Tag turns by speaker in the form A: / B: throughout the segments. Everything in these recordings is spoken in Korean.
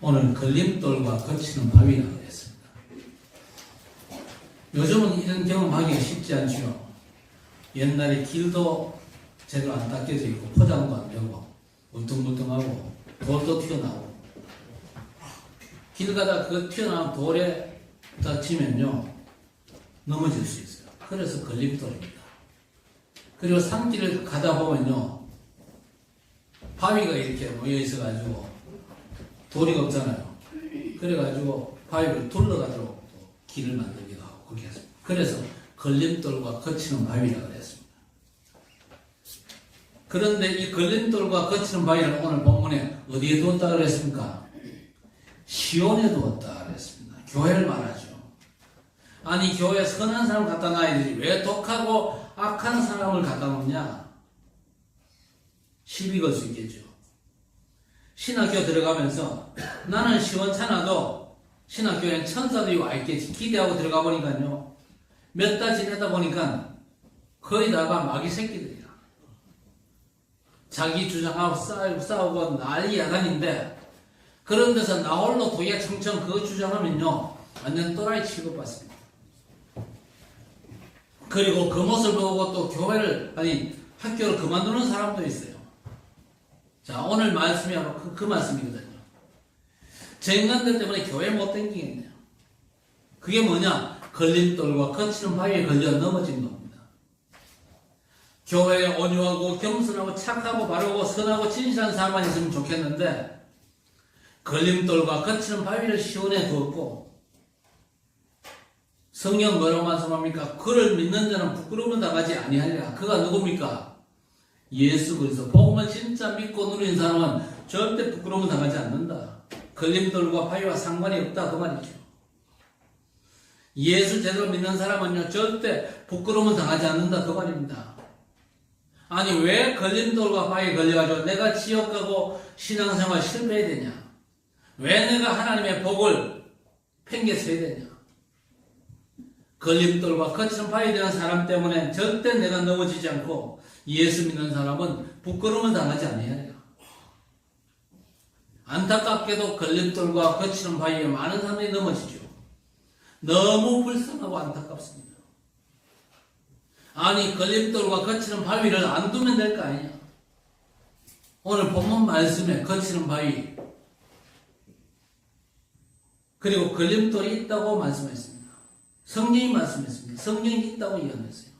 A: 오늘 걸림돌과 거치는 바위라고 했습니다. 요즘은 이런 경험하기 쉽지 않죠. 옛날에 길도 제대로 안 닦여져 있고 포장도 안 되고 울퉁불퉁하고 돌도 튀어나오고 길 가다 그 튀어나온 돌에 다치면요 넘어질 수 있어요. 그래서 걸림돌입니다. 그리고 산길을 가다 보면요 바위가 이렇게 모여 있어가지고 돌이 없잖아요. 그래가지고 바위를 둘러가도록 또 길을 만들기도 하고 그렇게 했습니다. 그래서 걸림돌과 거치는 바위라고 했습니다. 그런데 이 걸림돌과 거치는 바위를 오늘 본문에 어디에 두었다 그랬습니까? 시온에 두었다 그랬습니다. 교회를 말하죠. 아니 교회에 선한 사람 갖다 놔야 되지 왜 독하고 악한 사람을 갖다 놓냐? 시비 걸 수 있겠죠. 신학교 들어가면서 나는 시원찮아도 신학교엔 천사들이 와 있겠지 기대하고 들어가 보니까요 몇 달 지내다 보니까 거의 다가 마귀 새끼들이야. 자기 주장하고 싸우고 난리 야단인데 그런 데서 나 홀로 도야 청청 그거 주장하면요 완전 또라이 취급받습니다. 그리고 그 모습을 보고 또 교회를 학교를 그만두는 사람도 있어요. 자 오늘 말씀이 바로 그 말씀이거든요. 저 인간들 때문에 교회 못 다니겠네요. 그게 뭐냐? 걸림돌과 거치는 바위에 걸려 넘어진 겁니다. 교회에 온유하고 겸손하고 착하고 바르고 선하고 진실한 사람만 있으면 좋겠는데 걸림돌과 거치는 바위를 시온에 두었고 성경 뭐라고 말씀합니까? 그를 믿는 자는 부끄러움을 당하지 아니하리라. 그가 누굽니까? 예수 그리스도. 복음을 진짜 믿고 누리는 사람은 절대 부끄러움을 당하지 않는다. 걸림돌과 바위와 상관이 없다 그 말이죠. 예수 제대로 믿는 사람은요 절대 부끄러움을 당하지 않는다 그 말입니다. 아니 왜 걸림돌과 바위에 걸려가지고 내가 지옥 가고 신앙생활 실패해야 되냐? 왜 내가 하나님의 복을 팽개쳐야 되냐? 걸림돌과 거치는 바위에 대한 사람 때문에 절대 내가 넘어지지 않고 예수 믿는 사람은 부끄러움을 당하지 아니하리라. 안타깝게도 걸림돌과 거치는 바위에 많은 사람들이 넘어지죠. 너무 불쌍하고 안타깝습니다. 아니 걸림돌과 거치는 바위를 안 두면 될 거 아니냐. 오늘 본문 말씀에 거치는 바위 그리고 걸림돌이 있다고 말씀했습니다. 성경이 말씀했습니다. 성경이 있다고 예언했어요.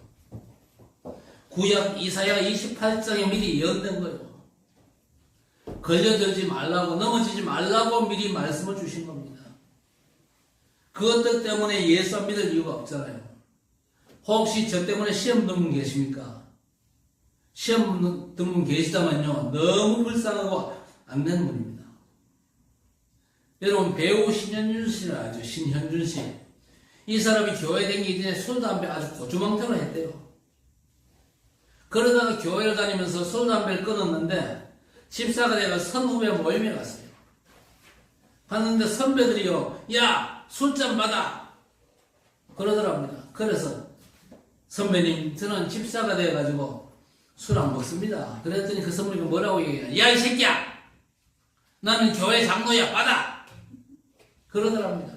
A: 구약 이사야 28장에 미리 예언된 거예요. 걸려들지 말라고 넘어지지 말라고 미리 말씀을 주신 겁니다. 그것들 때문에 예수 안 믿을 이유가 없잖아요. 혹시 저 때문에 시험 든 분 계십니까? 시험 든 분 계시다면요 너무 불쌍하고 안 되는 분입니다. 여러분 배우 신현준 씨를 알죠? 신현준 씨. 이 사람이 교회 다니기 전에 술 담배 아주 고주망태로 했대요. 그러다가 교회를 다니면서 술 담배를 끊었는데 집사가 되어 선후배 모임에 갔어요. 갔는데 선배들이요 야 술잔 받아 그러더랍니다. 그래서 선배님 저는 집사가 되어가지고 술 안 먹습니다. 그랬더니 그 선배님이 뭐라고 얘기해요? 야 이 새끼야 나는 교회 장로야 받아 그러더랍니다.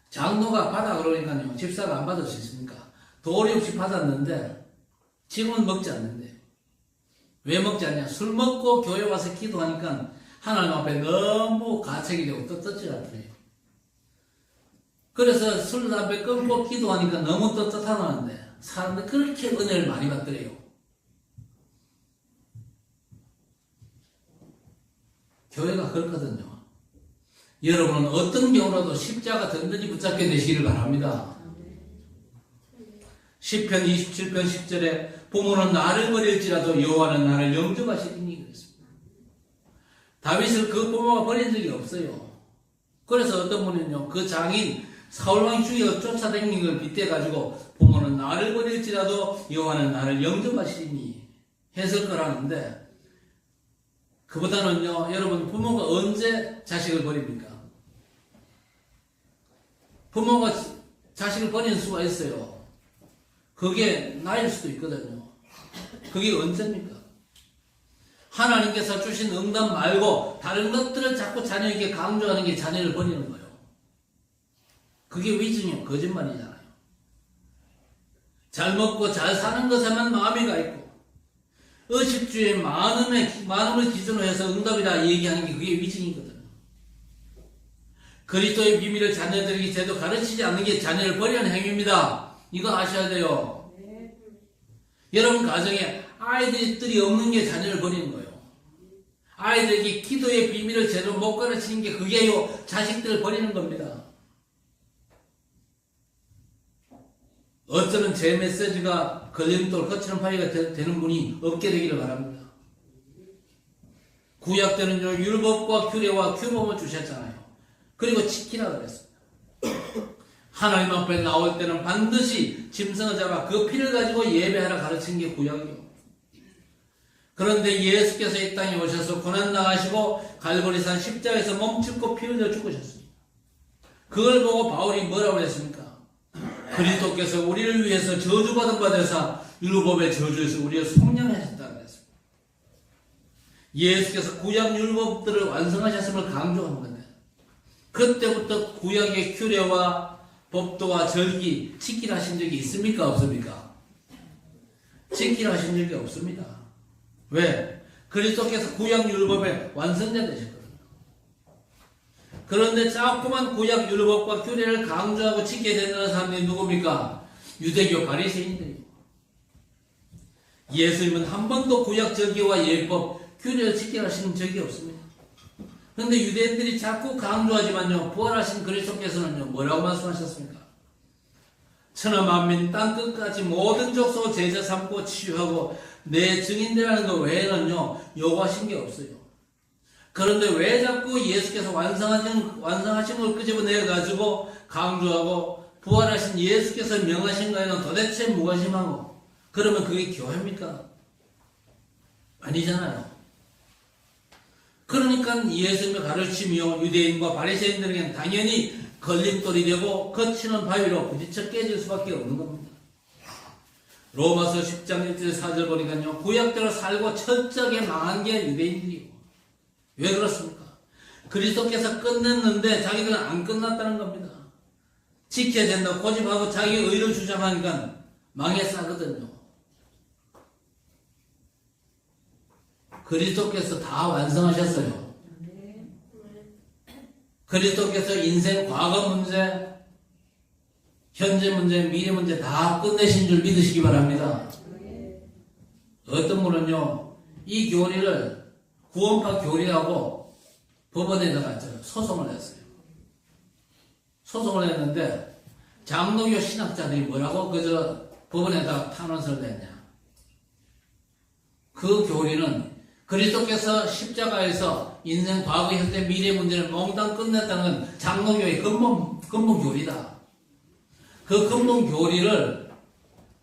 A: 장로가 받아 그러니까요 집사가 안 받을 수 있습니까? 도리 없이 받았는데 지금은 먹지 않는데요. 왜 먹지 않냐? 술 먹고 교회 와서 기도하니까 하나님 앞에 너무 가책이 되고 떳떳지않대요. 그래서 술, 담배 끊고 기도하니까 너무 떳떳하다는데 사람들 그렇게 은혜를 많이 받더래요. 교회가 그렇거든요. 여러분은 어떤 경우라도 십자가 든든히 붙잡게 되시기를 바랍니다. 시편 27편 10절에 부모는 나를 버릴지라도 여호와는 나를 영접하시리니 그랬습니다. 다윗을 그 부모가 버린 적이 없어요. 그래서 어떤 분은요 그 장인 사울왕이 죽여 쫓아다니는 걸 빗대가지고 부모는 나를 버릴지라도 여호와는 나를 영접하시리니 했을 거라는데 그보다는요 여러분 부모가 언제 자식을 버립니까? 부모가 자식을 버리는 수가 있어요. 그게 나일 수도 있거든요. 그게 언제입니까? 하나님께서 주신 응답 말고 다른 것들을 자꾸 자녀에게 강조하는 게 자녀를 버리는 거예요. 그게 위증이요. 거짓말이잖아요. 잘 먹고 잘 사는 것에만 마음이 가 있고 의식주의 많음을 기준으로 해서 응답이다 얘기하는 게 그게 위증이거든요. 그리스도의 비밀을 자녀들에게 제대로 가르치지 않는 게 자녀를 버리는 행위입니다. 이거 아셔야 돼요. 여러분 가정에 아이들이 없는 게 자녀를 버리는 거예요. 아이들에게 기도의 비밀을 제대로 못 가르치는 게 그게요. 자식들을 버리는 겁니다. 어쩌면 제 메시지가 걸림돌 거치는 파이가 되는 분이 없게 되기를 바랍니다. 구약 때는요, 율법과 규례와 규범을 주셨잖아요. 그리고 지키라 그랬습니다. 하나님 앞에 나올 때는 반드시 짐승을 잡아 그 피를 가지고 예배하라 가르친 게 구약이요. 그런데 예수께서 이 땅에 오셔서 고난 당하시고 갈보리산 십자가에서 몸짓고 피 흘려 죽으셨습니다. 그걸 보고 바울이 뭐라고 했습니까? 그리스도께서 우리를 위해서 저주받은 바 되사 율법의 저주에서 우리를 속량하셨다 그랬습니다. 예수께서 구약 율법들을 완성하셨음을 강조한 건데 그때부터 구약의 규례와 법도와 절기 지키라 하신 적이 있습니까? 없습니까? 지키라 하신 적이 없습니다. 왜? 그리스도께서 구약 율법의 완성자 되셨거든요. 그런데 자꾸만 구약 율법과 규례를 강조하고 지켜야 된다는 사람들이 누굽니까? 유대교 바리새인들이요. 예수님은 한 번도 구약 절기와 예법, 규례를 지키라 하시는 적이 없습니다. 그런데 유대인들이 자꾸 강조하지만요, 부활하신 그리스도께서는요, 뭐라고 말씀하셨습니까? 천하 만민 땅 끝까지 모든 족속 제자 삼고 치유하고 내 증인되라는 것 외에는요, 요구하신 게 없어요. 그런데 왜 자꾸 예수께서 완성하신 걸 끄집어내가지고 강조하고 부활하신 예수께서 명하신 거에는 도대체 무관심하고 그러면 그게 교회입니까? 아니잖아요. 그러니까 예수님의 가르침이요 유대인과 바리새인들에게는 당연히 걸림돌이 되고 거치는 바위로 부딪혀 깨질 수밖에 없는 겁니다. 로마서 10장 1절 4절 보니까요 구약대로 살고 철저하게 망한 게 유대인들이고 왜 그렇습니까? 그리스도께서 끝냈는데 자기들은 안 끝났다는 겁니다. 지켜야 된다고 고집하고 자기 의를 주장하니까 망에 싸거든요. 그리스도께서 다 완성하셨어요. 그리스도께서 인생 과거 문제, 현재 문제, 미래 문제 다 끝내신 줄 믿으시기 바랍니다. 어떤 분은요, 이 교리를 구원파 교리라고 법원에다가 소송을 했어요. 소송을 했는데 장로교 신학자들이 뭐라고 그저 법원에다가 탄원서를 냈냐. 그 교리는 그리스도께서 십자가에서 인생, 과거, 현재, 미래 문제를 몽땅 끝냈다는 건 장로교의 근본 교리다. 그 근본 교리를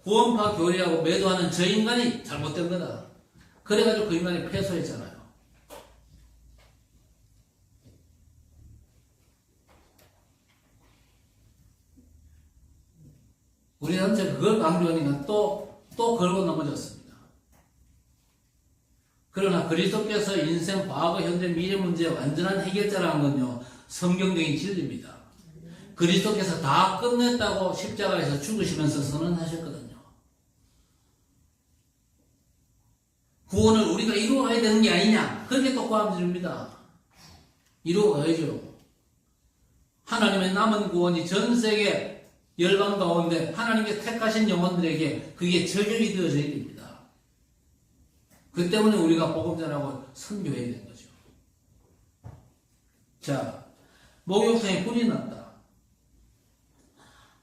A: 구원파 교리라고 매도하는 저 인간이 잘못된 거다. 그래가지고 그 인간이 패소했잖아요. 우리는 이제 그걸 강조하니까 또 걸고 넘어졌습니다. 그러나 그리스도께서 인생, 과거, 현재, 미래 문제의 완전한 해결자라는 건요, 성경적인 진리입니다. 그리스도께서 다 끝냈다고 십자가에서 죽으시면서 선언하셨거든요. 구원을 우리가 이루어가야 되는 게 아니냐? 그렇게 또 고함지릅니다. 이루어가야죠. 하나님의 남은 구원이 전 세계 열방 가운데 하나님께서 택하신 영혼들에게 그게 적용이 되어져야 됩니다. 그 때문에 우리가 복음 전하고 선교해야 되는 거죠. 자, 목욕탕에 불이 났다.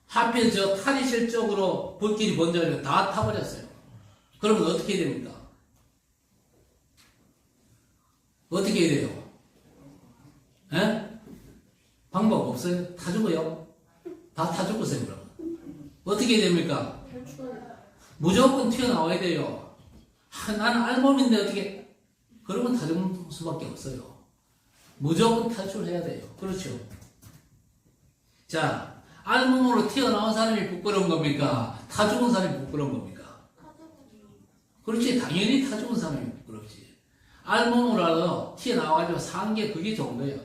A: 하필 저 탈의실 쪽으로 불길이 번져가지고 다 타버렸어요. 그러면 어떻게 해야 됩니까? 어떻게 해야 돼요? 에? 방법 없어요? 타 죽어요? 다 타 죽으세요, 그럼. 어떻게 해야 됩니까? 무조건 튀어나와야 돼요. 나는 알몸인데 어떻게, 그러면 타 죽을 수밖에 없어요. 무조건 탈출해야 돼요. 그렇죠? 자, 알몸으로 튀어나온 사람이 부끄러운 겁니까? 타 죽은 사람이 부끄러운 겁니까? 그렇지, 당연히 타 죽은 사람이 부끄럽지. 알몸으로라도 튀어나와가지고 산 게 그게 좋은 거예요.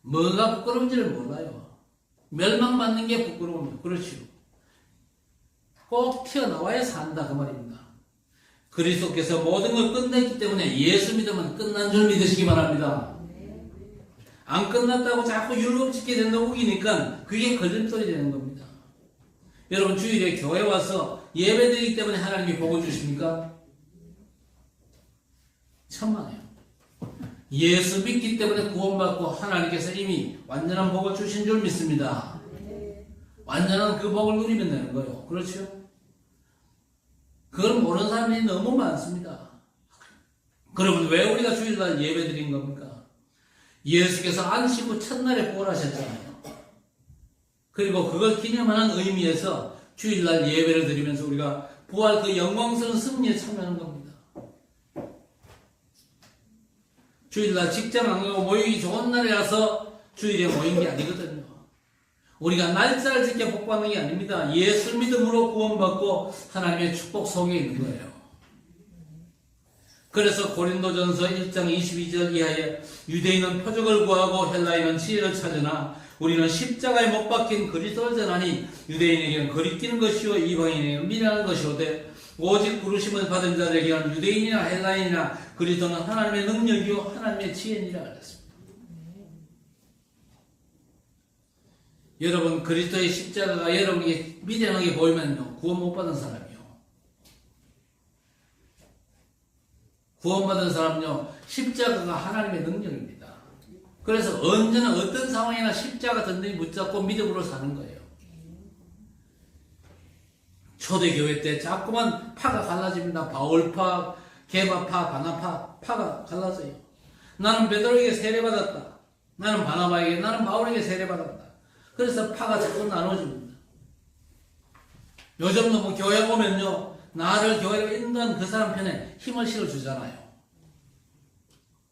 A: 뭐가 부끄러운지를 몰라요. 멸망받는 게 부끄러움이에요. 그렇죠. 꼭 튀어나와야 산다 그 말입니다. 그리스도께서 모든 걸 끝냈기 때문에 예수 믿으면 끝난 줄 믿으시기 바랍니다. 안 끝났다고 자꾸 율법 지키게 된다고 우기니까 그게 걸림돌이 되는 겁니다. 여러분 주일에 교회 와서 예배드리기 때문에 하나님이 복을 주십니까? 천만에요. 예수 믿기 때문에 구원받고 하나님께서 이미 완전한 복을 주신 줄 믿습니다. 완전한 그 복을 누리면 되는 거예요. 그렇죠? 그걸 모르는 사람이 너무 많습니다. 그러면 왜 우리가 주일날 예배 드린 겁니까? 예수께서 안식 후 첫날에 부활하셨잖아요. 그리고 그걸 기념하는 의미에서 주일날 예배를 드리면서 우리가 부활 그 영광스러운 승리에 참여하는 겁니다. 주일날 직장 안 가고 모이기 좋은 날이라서 주일에 모인 게 아니거든요. 우리가 날짜를 지켜 복받는 게 아닙니다. 예수 믿음으로 구원받고 하나님의 축복 속에 있는 거예요. 그래서 고린도전서 1장 22절 이하에 유대인은 표적을 구하고 헬라인은 지혜를 찾으나 우리는 십자가에 못 박힌 그리스도를 전하니 유대인에게는 거리끼는 것이요 이방인에게는 미련한 것이오되 오직 부르심을 받은 자들에게는 유대인이나 헬라인이나 그리스도는 하나님의 능력이요 하나님의 지혜니라 그랬습니다. 여러분 그리스도의 십자가가 여러분에게 미련하게 보이면요 구원 못 받은 사람이요. 구원받은 사람은요 십자가가 하나님의 능력입니다. 그래서 언제나 어떤 상황이나 십자가 든든히 붙잡고 믿음으로 사는 거예요. 초대교회 때 자꾸만 파가 갈라집니다. 바울파, 게바파, 바나파 파가 갈라져요. 나는 베드로에게 세례받았다. 나는 바나바에게, 나는 바울에게 세례받았다. 그래서 파가 자꾸 나눠집니다. 요즘도 뭐 교회 오면요 나를 교회로 인도한 그 사람 편에 힘을 실어주잖아요.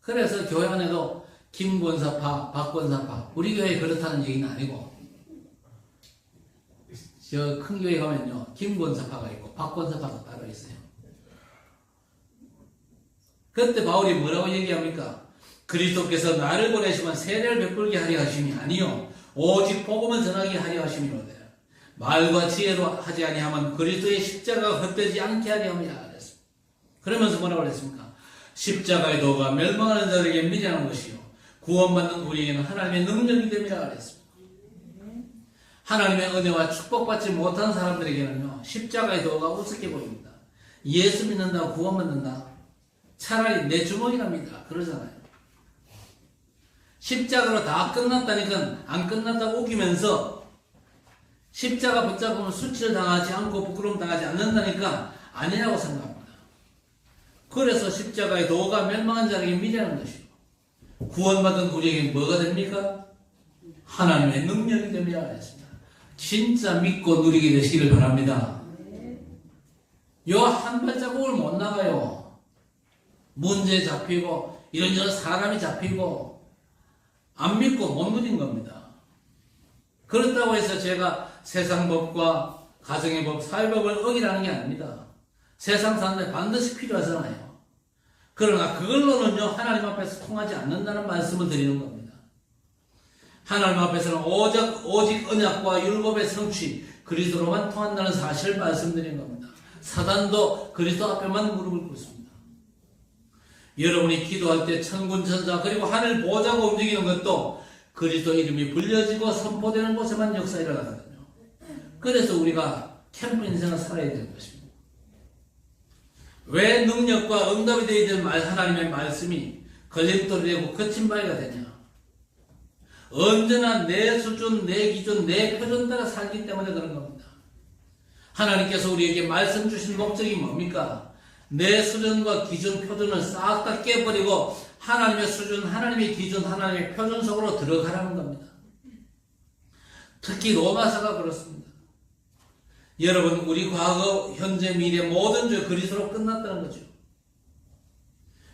A: 그래서 교회 안에도 김권사파, 박권사파, 우리 교회 그렇다는 얘기는 아니고 저 큰 교회 가면요 김권사파가 있고 박권사파가 따로 있어요. 그때 바울이 뭐라고 얘기합니까? 그리스도께서 나를 보내시면 세례를 베풀게 하려 하심이 아니요 오직 복음을 전하게 하려 하심이로되 말과 지혜로 하지 아니하면 그리스도의 십자가가 헛되지 않게 하려 함이라 그랬습니다. 그러면서 뭐라고 그랬습니까? 십자가의 도가 멸망하는 자들에게 미련한 것이요 구원받는 우리에게는 하나님의 능력이 됨이라 그랬습니다. 하나님의 은혜와 축복받지 못한 사람들에게는요 십자가의 도가 우습게 보입니다. 예수 믿는다고 구원받는다? 차라리 내 주먹이랍니다. 그러잖아요. 십자가로 다 끝났다니까 안 끝났다고 우기면서 십자가 붙잡으면 수치를 당하지 않고 부끄러움 당하지 않는다니까 아니라고 생각합니다. 그래서 십자가의 도가 멸망한 자에게 미련한 것이요 구원받은 우리에게 뭐가 됩니까? 하나님의 능력이 됩니다 했습니다. 진짜 믿고 누리게 되시기를 바랍니다. 요 한 발자국을 못 나가요. 문제 잡히고 이런저런 사람이 잡히고 안 믿고 못 누린 겁니다. 그렇다고 해서 제가 세상 법과 가정의 법, 사회법을 어기라는 게 아닙니다. 세상 사는데 반드시 필요하잖아요. 그러나 그걸로는요 하나님 앞에서 통하지 않는다는 말씀을 드리는 겁니다. 하나님 앞에서는 오직 언약과 율법의 성취 그리스도로만 통한다는 사실을 말씀드리는 겁니다. 사단도 그리스도 앞에만 무릎을 꿇습니다. 여러분이 기도할 때 천군 천사 그리고 하늘 보호자가 움직이는 것도 그리스도 이름이 불려지고 선포되는 곳에만 역사 일어나거든요. 그래서 우리가 캠프 인생을 살아야 되는 것입니다. 왜 능력과 응답이 되어야 될 하나님의 말씀이 걸림돌이 되고 거친 바위가 되냐? 언제나 내 수준, 내 기준, 내 표준 따라 살기 때문에 그런 겁니다. 하나님께서 우리에게 말씀 주신 목적이 뭡니까? 내 수준과 기준, 표준을 싹 다 깨버리고 하나님의 수준, 하나님의 기준, 하나님의 표준 속으로 들어가라는 겁니다. 특히 로마서가 그렇습니다. 여러분 우리 과거, 현재, 미래 모든 죄 그리스도로 끝났다는 거죠.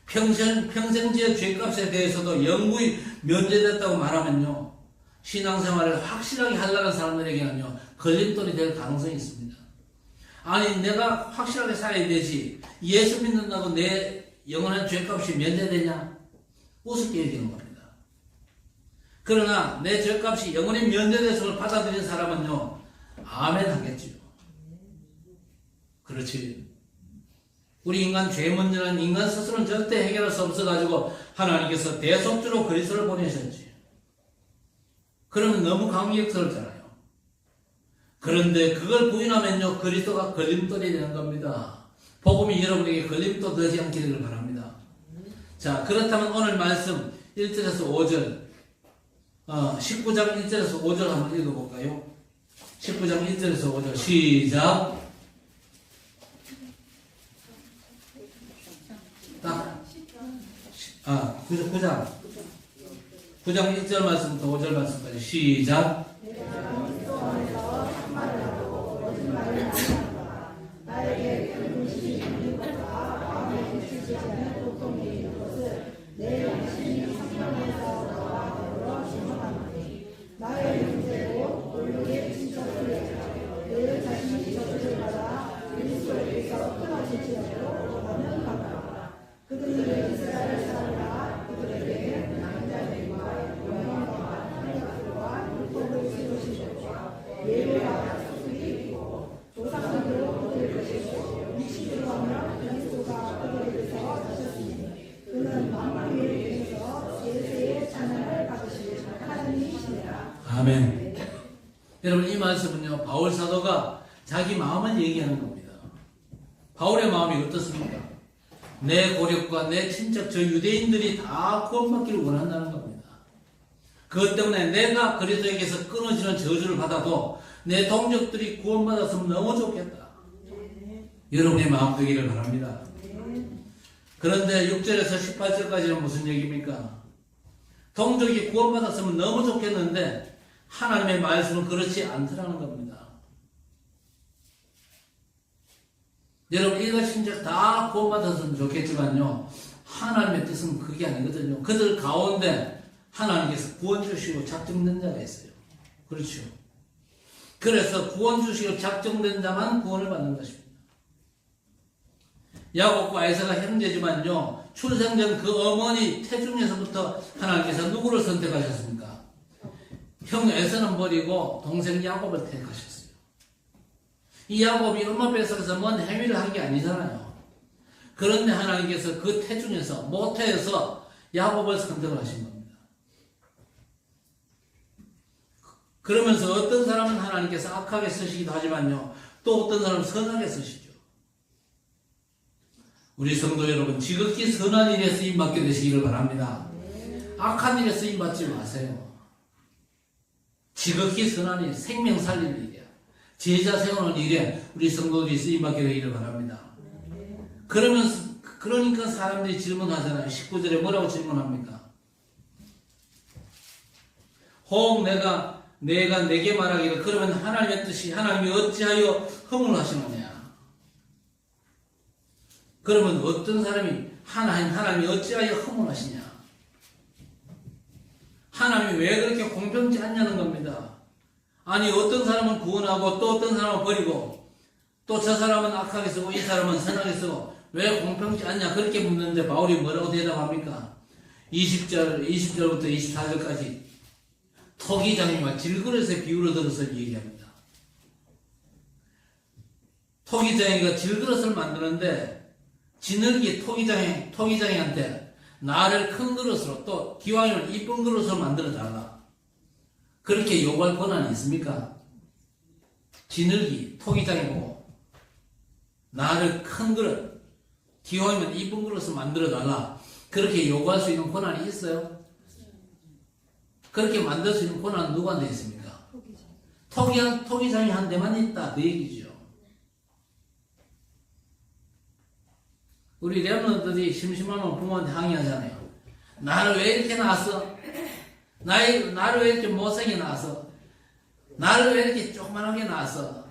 A: 평생지의 죄값에 대해서도 영구히 면제됐다고 말하면요 신앙생활을 확실하게 하려는 사람들에게는요 걸림돌이 될 가능성이 있습니다. 아니 내가 확실하게 살아야 되지 예수 믿는다고 내 영원한 죄값이 면제되냐? 우습게 여기는 겁니다. 그러나 내 죄값이 영원히 면제됐음을 받아들인 사람은요, 아멘 하겠지요. 그렇지. 우리 인간 죄 문제는 인간 스스로는 절대 해결할 수 없어가지고 하나님께서 대속주로 그리스도를 보내셨지. 그러면 너무 감격스럽잖아요. 그런데 그걸 부인하면요, 그리스도가 걸림돌이 되는 겁니다. 복음이 여러분에게 걸림돌 되지 않기를 바랍니다. 자, 그렇다면 오늘 말씀 1절에서 5절, 19장 1절에서 5절 한번 읽어볼까요? 19장 1절에서 5절 시작. 딱 9장 1절 말씀부터 5절 말씀까지 시작. 아멘. 여러분, 이 말씀은요, 바울 사도가 자기 마음을 얘기하는 겁니다. 바울의 마음이 어떻습니까? 내 고력과 내 친척, 저 유대인들이 다 구원받기를 원한다는 겁니다. 그것 때문에 내가 그리스도에게서 끊어지는 저주를 받아도 내 동족들이 구원받았으면 너무 좋겠다. 여러분의 마음 되기를 바랍니다. 그런데 6절에서 18절까지는 무슨 얘기입니까? 동족이 구원받았으면 너무 좋겠는데 하나님의 말씀은 그렇지 않더라는 겁니다. 여러분, 일가 친척 다 구원받았으면 좋겠지만요, 하나님의 뜻은 그게 아니거든요. 그들 가운데 하나님께서 구원 주시고 작정된 자가 있어요. 그렇죠. 그래서 구원 주시고 작정된 자만 구원을 받는 것입니다. 야곱과 에사가 형제지만요, 출생전 그 어머니 태중에서부터 하나님께서 누구를 선택하셨습니까? 형 에사는 버리고 동생 야곱을 택하셨어요. 이 야곱이 엄마 뱃속에서 뭔 행위를 한 게 아니잖아요. 그런데 하나님께서 그 태중에서 모태에서 야곱을 선택을 하신 겁니다. 그러면서 어떤 사람은 하나님께서 악하게 쓰시기도 하지만요, 또 어떤 사람은 선하게 쓰시죠. 우리 성도 여러분, 지극히 선한 일에 쓰임받게 되시기를 바랍니다. 악한 일에 쓰임받지 마세요. 지극히 선한 일, 생명 살릴 일이야. 제자 세우는 일에 우리 성도들이 쓰임받게 되기를 바랍니다. 그러니까 사람들이 질문하잖아요. 19절에 뭐라고 질문합니까? 혹 내가 내게 말하기를, 그러면 하나님의 뜻이 하나님이 어찌하여 허물하시느냐? 그러면 어떤 사람이 하나님이 어찌하여 허물하시냐? 하나님이 왜 그렇게 공평치 않냐는 겁니다. 아니, 어떤 사람은 구원하고 또 어떤 사람은 버리고 또 저 사람은 악하게 쓰고 이 사람은 선하게 쓰고 왜 공평치 않냐? 그렇게 묻는데 바울이 뭐라고 대답합니까? 20절부터 24절까지 토기장이와 질그릇의 비유를 들어서 얘기합니다. 토기장이가 질그릇을 만드는데 지늘기 토기장이한테 나를 큰 그릇으로 또 기왕이면 이쁜 그릇으로 만들어 달라, 그렇게 요구할 권한이 있습니까? 지늘기 토기장이 보고 나를 큰 그릇, 기왕이면 이쁜 그릇으로 만들어 달라, 그렇게 요구할 수 있는 권한이 있어요? 그렇게 만들 수 있는 권한은 누구한테 있습니까? 토기장이 한 대만 있다, 그 얘기죠. 우리 랩런들이 심심하면 부모한테 항의하잖아요. 나를 왜 이렇게 낳았어? 나를 왜 이렇게 못생겨 낳았어? 나를 왜 이렇게 조그만하게 낳았어?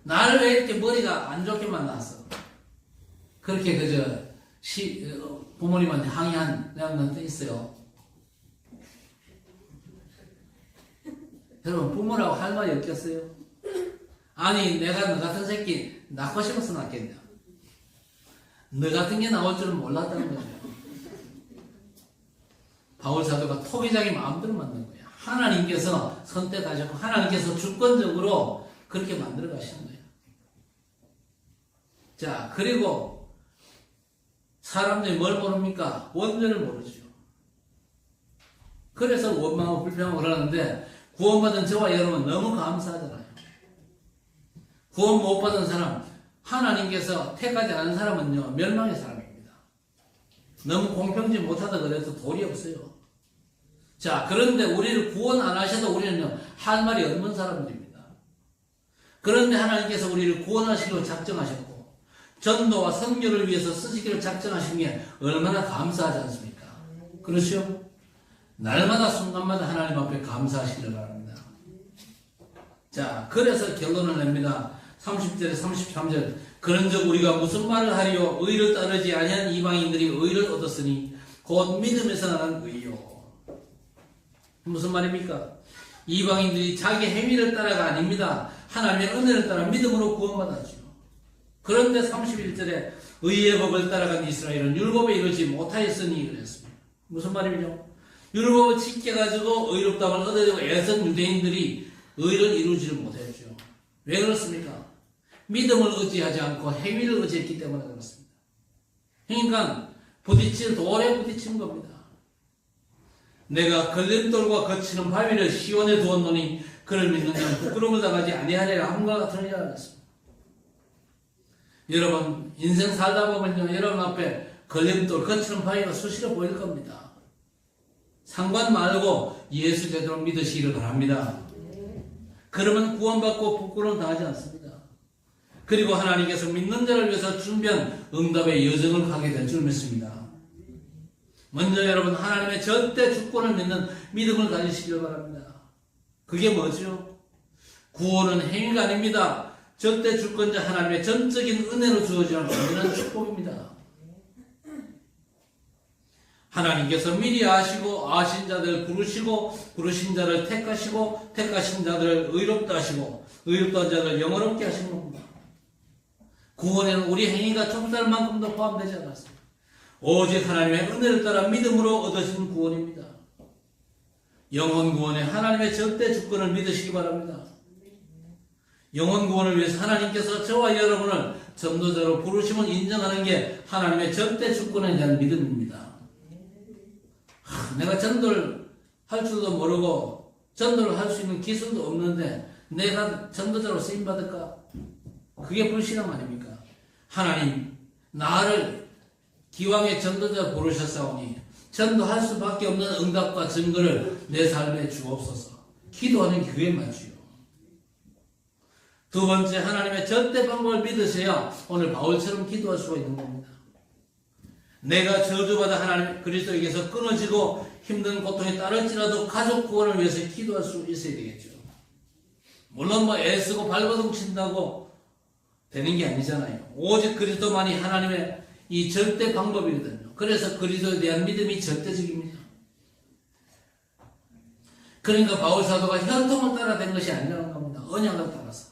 A: 나를 왜 이렇게 머리가 안 좋게만 낳았어? 그렇게 부모님한테 항의한 랩런들 있어요. 여러분, 부모라고 할 말이 없겠어요? 아니, 내가 너 같은 새끼 낳고 싶어서 낳겠냐? 너 같은 게 나올 줄은 몰랐다는 거죠. 바울 사도가 토기장이 마음대로 만든 거예요. 하나님께서 선택하셨고 하나님께서 주권적으로 그렇게 만들어 가시는 거예요. 자, 그리고 사람들이 뭘 모릅니까? 원죄를 모르죠. 그래서 원망하고 불평하고 그러는데 구원받은 저와 여러분 너무 감사하잖아요. 구원 못 받은 사람, 하나님께서 택하지 않은 사람은요, 멸망의 사람입니다. 너무 공평지 못하다 그래도 도리 없어요. 자, 그런데 우리를 구원 안 하셔도 우리는요, 할 말이 없는 사람들입니다. 그런데 하나님께서 우리를 구원하시기로 작정하셨고, 전도와 선교를 위해서 쓰시기로 작정하신 게 얼마나 감사하지 않습니까? 그렇죠? 날마다 순간마다 하나님 앞에 감사하시기를 바랍니다. 자, 그래서 결론을 냅니다. 30절에 33절. 그런즉 우리가 무슨 말을 하리요? 의를 따르지 아니한 이방인들이 의를 얻었으니 곧 믿음에서 나는 의요. 무슨 말입니까? 이방인들이 자기 행위를 따라가 아닙니다. 하나님의 은혜를 따라 믿음으로 구원받았죠. 그런데 31절에 의의 법을 따라간 이스라엘은 율법에 이르지 못하였으니 그랬습니다. 무슨 말이죠? 율법을 지켜가지고 의롭다함을 얻어내고 애선 유대인들이 의를 이루지를 못했죠. 왜 그렇습니까? 믿음을 의지하지 않고 행위를 의지했기 때문에 그렇습니다. 그러니까 돌에 부딪힌 겁니다. 내가 걸림돌과 거치는 바위를 시온에 두었노니 그를 믿는 자는 부끄러움을 당하지 아니하리라 함과 같은 일을 하겠습니다. 여러분 인생 살다 보면요, 여러분 앞에 걸림돌 거치는 바위가 수시로 보일 겁니다. 상관 말고 예수 제대로 믿으시기를 바랍니다. 그러면 구원받고 부끄러움 당하지 않습니다. 그리고 하나님께서 믿는 자를 위해서 준비한 응답의 여정을 가게 될 줄 믿습니다. 먼저 여러분 하나님의 절대 주권을 믿는 믿음을 가지시길 바랍니다. 그게 뭐죠? 구원은 행위가 아닙니다. 절대 주권자 하나님의 전적인 은혜로 주어지는 완전한 축복입니다. 하나님께서 미리 아시고 아신 자들을 부르시고 부르신 자를 택하시고 택하신 자들을 의롭다 하시고 의롭다 한 자들을 영원롭게 하신 겁니다. 구원에는 우리 행위가 좁쌀만큼도 포함되지 않았습니다. 오직 하나님의 은혜를 따라 믿음으로 얻으신 구원입니다. 영혼 구원에 하나님의 절대 주권을 믿으시기 바랍니다. 영혼 구원을 위해서 하나님께서 저와 여러분을 전도자로 부르심을 인정하는 게 하나님의 절대 주권에 대한 믿음입니다. 내가 전도를 할 줄도 모르고 전도를 할 수 있는 기술도 없는데 내가 전도자로 쓰임받을까? 그게 불신앙 아닙니까? 하나님 나를 기왕의 전도자 부르셨사오니 전도할 수밖에 없는 응답과 증거를 내 삶에 주옵소서. 기도하는 게 그게 맞지요. 두 번째, 하나님의 절대 방법을 믿으셔야 오늘 바울처럼 기도할 수가 있는 겁니다. 내가 저주받아 하나님 그리스도에게서 끊어지고 힘든 고통에 따를지라도 가족 구원을 위해서 기도할 수 있어야 되겠죠. 물론 애쓰고 발버둥 친다고 되는 게 아니잖아요. 오직 그리스도만이 하나님의 이 절대 방법이거든요. 그래서 그리스도에 대한 믿음이 절대적입니다. 그러니까 바울 사도가 혈통을 따라 된 것이 아니라는 겁니다. 언약을 따라서.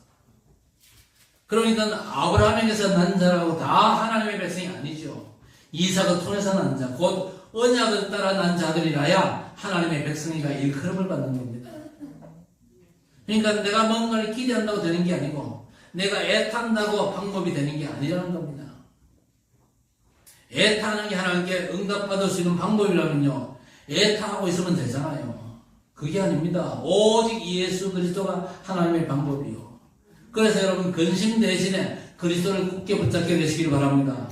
A: 그러니까 아브라함에게서 난 자라고 다 하나님의 백성이 아니죠. 이삭을 통해서 난 자, 곧 언약을 따라 난 자들이라야 하나님의 백성이가 일컬음을 받는 겁니다. 그러니까 내가 뭔가를 기대한다고 되는 게 아니고 내가 애탄다고 방법이 되는 게 아니라는 겁니다. 애타는 게 하나님께 응답받을 수 있는 방법이라면요, 애타하고 있으면 되잖아요. 그게 아닙니다. 오직 예수 그리스도가 하나님의 방법이요. 그래서 여러분 근심 대신에 그리스도를 굳게 붙잡게 되시길 바랍니다.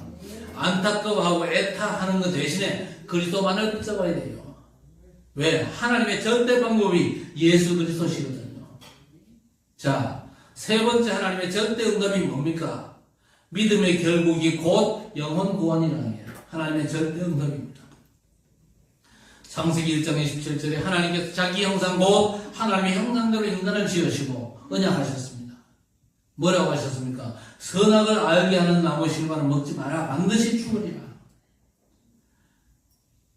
A: 안타까워하고 애타하는 것 대신에 그리스도만을 붙잡아야 돼요. 왜? 하나님의 절대 방법이 예수 그리스도시거든요. 자, 세 번째 하나님의 절대 응답이 뭡니까? 믿음의 결국이 곧 영혼 구원이라는 게 하나님의 절대 응답입니다. 창세기 1장 27절에 하나님께서 자기 형상 곧 하나님의 형상대로 인간을 지으시고 언약하셨습니다. 뭐라고 하셨습니까? 선악을 알게 하는 나무 실과는 먹지 마라. 반드시 죽으리라.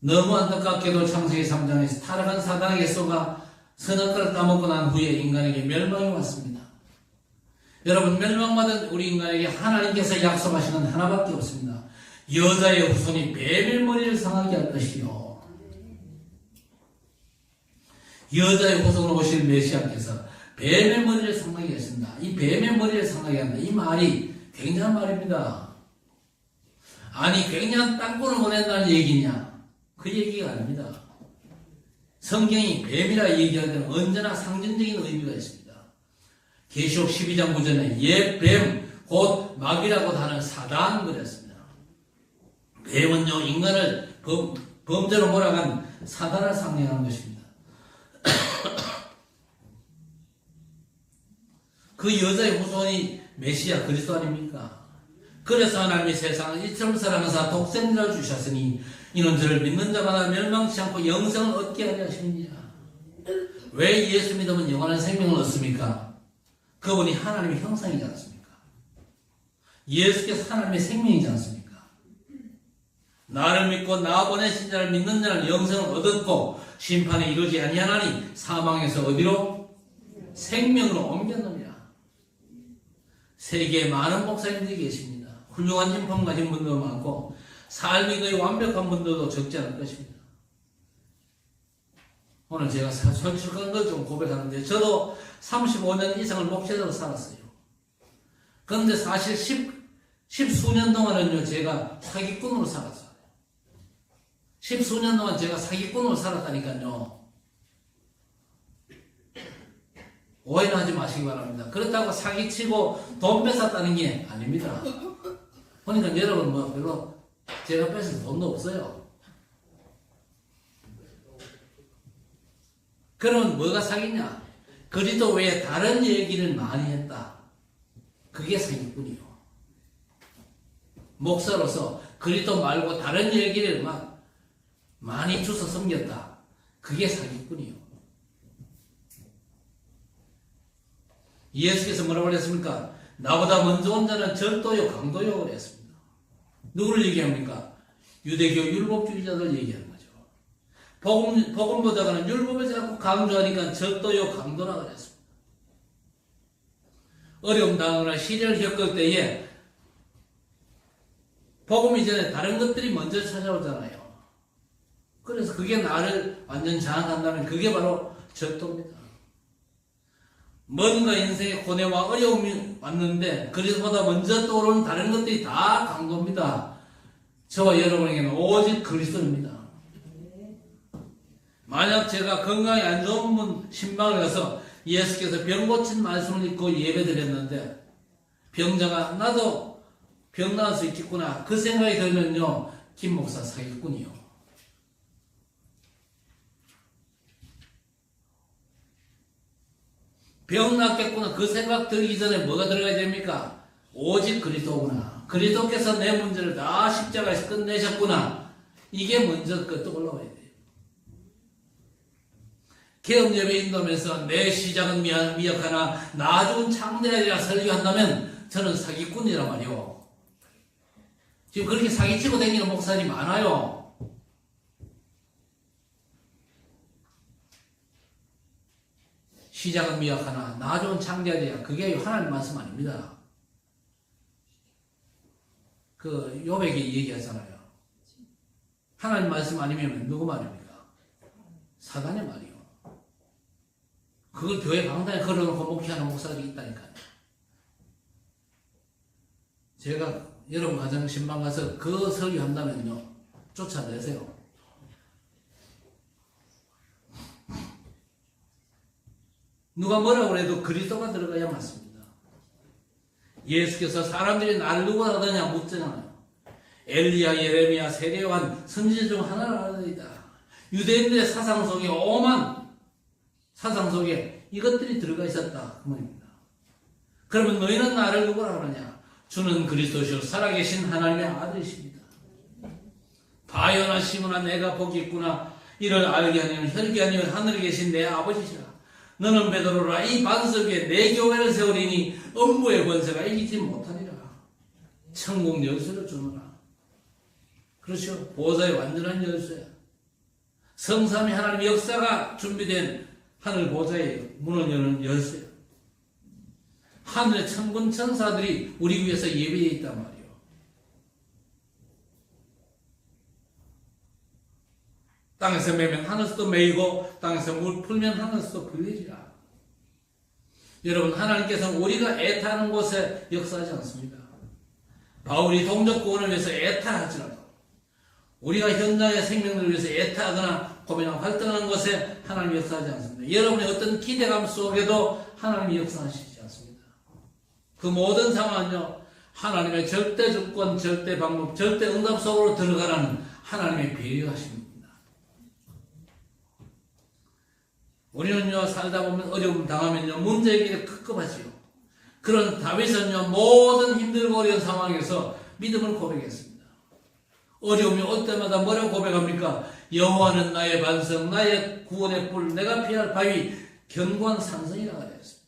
A: 너무 안타깝게도 창세기 3장에서 타락한 사단에게 쏘가 선악과를 따먹고 난 후에 인간에게 멸망이 왔습니다. 여러분, 멸망받은 우리 인간에게 하나님께서 약속하시는 하나밖에 없습니다. 여자의 후손이 뱀의 머리를 상하게 할 것이요. 여자의 후손으로 오실 메시아께서 뱀의 머리를 상하게 하신다. 이 뱀의 머리를 상하게 한다. 이 말이 굉장한 말입니다. 아니 굉장한 땅굴을 보낸다는 얘기냐? 그 얘기가 아닙니다. 성경이 뱀이라 얘기할 때는 언제나 상징적인 의미가 있습니다. 계시록 12장 9절에 옛 뱀, 곧 마귀라고 하는 사단 그랬습니다. 뱀은요 인간을 범죄로 몰아간 사단을 상징하는 것입니다. 그 여자의 후손이 메시아 그리스도 아닙니까? 그래서 하나님이 세상을 이처럼 사랑하사 독생자를 주셨으니 이는 저를 믿는 자마다 멸망치 않고 영생을 얻게 하려 하십니다. 왜 예수 믿으면 영원한 생명을 얻습니까? 그분이 하나님의 형상이지 않습니까? 예수께서 하나님의 생명이지 않습니까? 나를 믿고 나 보내신 자를 믿는 자는 영생을 얻었고 심판에 이르지 아니하나니 사망에서 어디로? 생명으로 옮겼느니라. 세계에 많은 목사님들이 계십니다. 훌륭한 인품 가진 분도 많고 삶이 거의 완벽한 분들도 적지 않을 것입니다. 오늘 제가 솔직한 걸 좀 고백하는데 저도 35년 이상을 목회자로 살았어요. 그런데 사실 십수년 동안은요 제가 사기꾼으로 살았어요. 십수년 동안 제가 사기꾼으로 살았다니까요. 오해는 하지 마시기 바랍니다. 그렇다고 사기치고 돈 뺏었다는 게 아닙니다. 그러니까 여러분 뭐 별로 제가 뺏을 돈도 없어요. 그러면 뭐가 사기냐? 그리스도 외에 다른 얘기를 많이 했다. 그게 사기꾼이요. 목사로서 그리스도 말고 다른 얘기를 막 많이 주워 섬겼다. 그게 사기꾼이요. 예수께서 뭐라고 그랬습니까? 나보다 먼저 온 자는 절도요 강도요 그랬습니다. 누구를 얘기합니까? 유대교 율법주의자들 얘기하는 거죠. 복음보다는 율법을 자꾸 강조하니까 절도요 강도라 그랬습니다. 어려움 당하거나 시련을 겪을 때에 복음 이전에 다른 것들이 먼저 찾아오잖아요. 그래서 그게 나를 완전 장악한다면 그게 바로 절도입니다. 뭔가 인생의 고뇌와 어려움이 왔는데 그리스도보다 먼저 떠오르는 다른 것들이 다 강도입니다. 저와 여러분에게는 오직 그리스도입니다. 만약 제가 건강이 안 좋은 분 신방을 가서 예수께서 병 고친 말씀을 읽고 예배드렸는데 병자가 나도 병 나을 수 있겠구나 그 생각이 들면요 김 목사 사기꾼이요. 병 낫겠구나 그 생각 들기 전에 뭐가 들어가야 됩니까? 오직 그리스도구나. 그리스도께서 내 문제를 다 십자가에서 끝내셨구나. 이게 먼저 떠올라와야 돼요. 개업예배 인도하면서 내 시작은 미약하나 나중은 창대하리라 설교한다면 저는 사기꾼이란 말이요. 지금 그렇게 사기치고 다니는 목사님이 많아요. 시작은 미약하나 나중은 창대하리라. 그게 하나님 말씀 아닙니다. 그 요백이 얘기하잖아요. 하나님 말씀 아니면 누구 말입니까? 사단의 말이요. 그걸 교회 방당에 걸어놓고 목회하는 목사들이 있다니까요. 제가 여러분 가정 신방 가서 그 설교한다면요 쫓아내세요. 누가 뭐라고 해도 그리스도가 들어가야 맞습니다. 예수께서 사람들이 나를 누구라 하더냐 묻잖아요. 엘리야, 예레미야, 세례요한 선지자 중 하나를 하더이다. 유대인들의 사상 속에 오만 사상 속에 이것들이 들어가 있었다 그 말입니다. 그러면 너희는 나를 누구라 하느냐? 주는 그리스도시요 살아계신 하나님의 아들이십니다. 바요나 시므나 내가 복이 있구나. 이를 알게 하려면 혈기 아니면 하늘에 계신 내 아버지시라. 너는 베드로라. 이 반석 위에 내 교회를 세우리니 음부의 권세가 이기지 못하리라. 천국 열쇠를 주노라. 그렇죠. 보좌의 완전한 열쇠. 성삼위 하나님의 역사가 준비된 하늘 보좌의 문을 여는 열쇠. 하늘의 천군 천사들이 우리 위해서 예비되어 있단 말이에요. 땅에서 매면 하늘에서도 매이고 땅에서 물 풀면 하늘에서도 풀리리라. 여러분, 하나님께서는 우리가 애타는 곳에 역사하지 않습니다. 바울이 동족 구원을 위해서 애타할지라도 우리가 현장의 생명을 위해서 애타하거나 고민하고 활동하는 곳에 하나님이 역사하지 않습니다. 여러분의 어떤 기대감 속에도 하나님이 역사하시지 않습니다. 그 모든 상황은요, 하나님의 절대 주권, 절대 방법, 절대 응답 속으로 들어가라는 하나님의 배려하십니다. 우리는요, 살다 보면 어려움 당하면요, 문제 해결에 급급하지요. 그런 다윗은요, 모든 힘들고 어려운 상황에서 믿음을 고백했습니다. 어려움이 올 때마다 뭐라고 고백합니까? 여호와는 나의 반석, 나의 구원의 뿔, 내가 피할 바위, 견고한 산성이라고 하였습니다.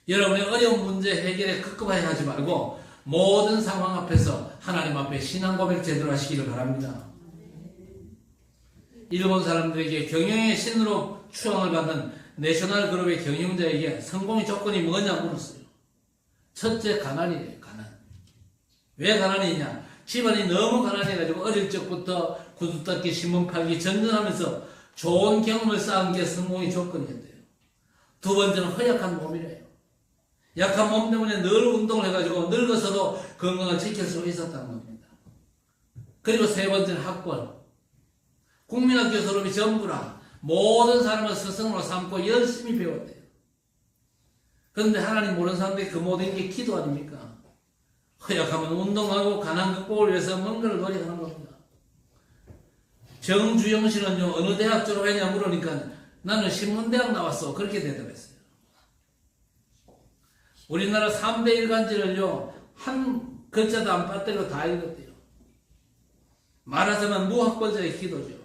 A: 여러분의 어려운 문제 해결에 급급하게 하지 말고 모든 상황 앞에서 하나님 앞에 신앙 고백 제대로 하시기를 바랍니다. 일본 사람들에게 경영의 신으로 추앙을 받는 내셔널 그룹의 경영자에게 성공의 조건이 뭐냐 물었어요. 첫째, 가난이래요. 가난. 왜 가난이냐? 집안이 너무 가난해가지고 어릴 적부터 구두 닦기, 신문 팔기, 전전하면서 좋은 경험을 쌓은 게 성공의 조건이었대요. 두 번째는 허약한 몸이래요. 약한 몸 때문에 늘 운동을 해가지고 늙어서도 건강을 지킬 수 있었다는 겁니다. 그리고 세 번째는 학벌. 국민학교 졸업이 전부라. 모든 사람을 스승으로 삼고 열심히 배웠대요. 그런데 하나님 모르는 사람들이 그 모든 게 기도 아닙니까? 허약하면 운동하고 가난 극복을 위해서 뭔가를 노력하는 겁니다. 정주영 씨는요, 어느 대학 졸업했냐 물으니까 나는 신문대학 나왔어. 그렇게 대답했어요. 우리나라 3대 일간지를요, 한 글자도 안 빠뜨리고 다 읽었대요. 말하자면 무학벌자의 기도죠.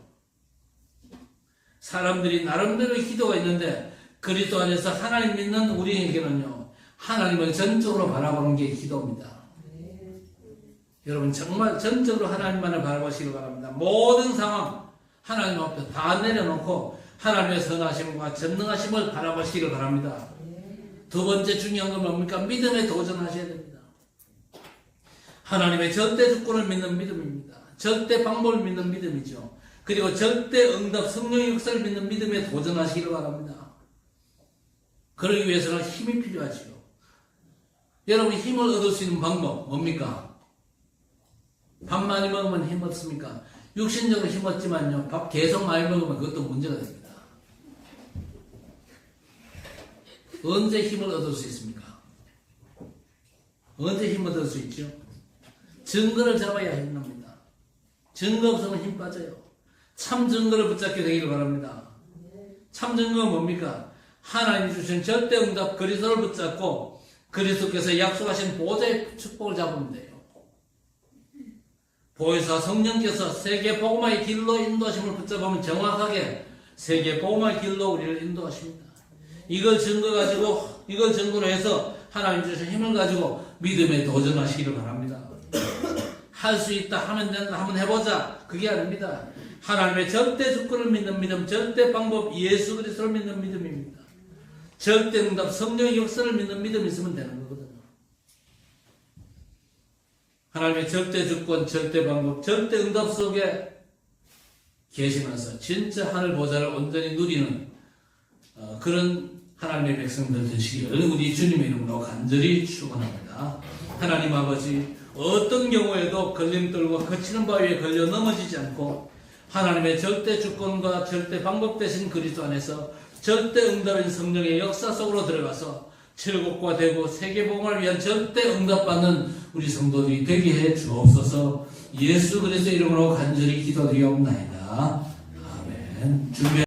A: 사람들이 나름대로의 기도가 있는데 그리스도 안에서 하나님 믿는 우리에게는요, 하나님을 전적으로 바라보는 게 기도입니다. 여러분, 정말 전적으로 하나님만을 바라보시기 바랍니다. 모든 상황 하나님 앞에 다 내려놓고 하나님의 선하심과 전능하심을 바라보시기를 바랍니다. 두 번째 중요한 건 뭡니까? 믿음에 도전하셔야 됩니다. 하나님의 절대 주권을 믿는 믿음입니다. 절대 방법을 믿는 믿음이죠. 그리고 절대 응답, 성령의 역사를 믿는 믿음에 도전하시기를 바랍니다. 그러기 위해서는 힘이 필요하지요. 여러분, 힘을 얻을 수 있는 방법 뭡니까? 밥 많이 먹으면 힘 얻습니까? 육신적으로 힘 얻지만요, 밥 계속 많이 먹으면 그것도 문제가 됩니다. 언제 힘을 얻을 수 있습니까? 언제 힘을 얻을 수 있죠? 증거를 잡아야 힘납니다. 증거 없으면 힘 빠져요. 참 증거를 붙잡게 되기를 바랍니다. 참 증거가 뭡니까? 하나님이 주신 절대 응답 그리스도를 붙잡고 그리스도께서 약속하신 보좌의 축복을 잡으면 돼요. 보혜사 성령께서 세계 복음화의 길로 인도하심을 붙잡으면 정확하게 세계 복음화의 길로 우리를 인도하십니다. 이걸 증거로 해서 하나님 주신 힘을 가지고 믿음에 도전하시기를 바랍니다. 할 수 있다, 하면 된다, 한번 해보자. 그게 아닙니다. 하나님의 절대 주권을 믿는 믿음, 절대 방법, 예수 그리스도를 믿는 믿음입니다. 절대 응답, 성령의 역사를 믿는 믿음이 있으면 되는 거거든요. 하나님의 절대 주권, 절대 방법, 절대 응답 속에 계시면서 진짜 하늘 보좌를 온전히 누리는 그런 하나님의 백성들 되시기를 우리 주님의 이름으로 간절히 축원합니다. 하나님 아버지, 어떤 경우에도 걸림돌과 거치는 바위에 걸려 넘어지지 않고 하나님의 절대 주권과 절대 방법 되신 그리스도 안에서 절대 응답인 성령의 역사 속으로 들어가서 칠곡과 대구 세계복음을 위한 절대 응답받는 우리 성도들이 되게 해 주옵소서. 예수 그리스도의 이름으로 간절히 기도드리옵나이다. 아멘. 준비.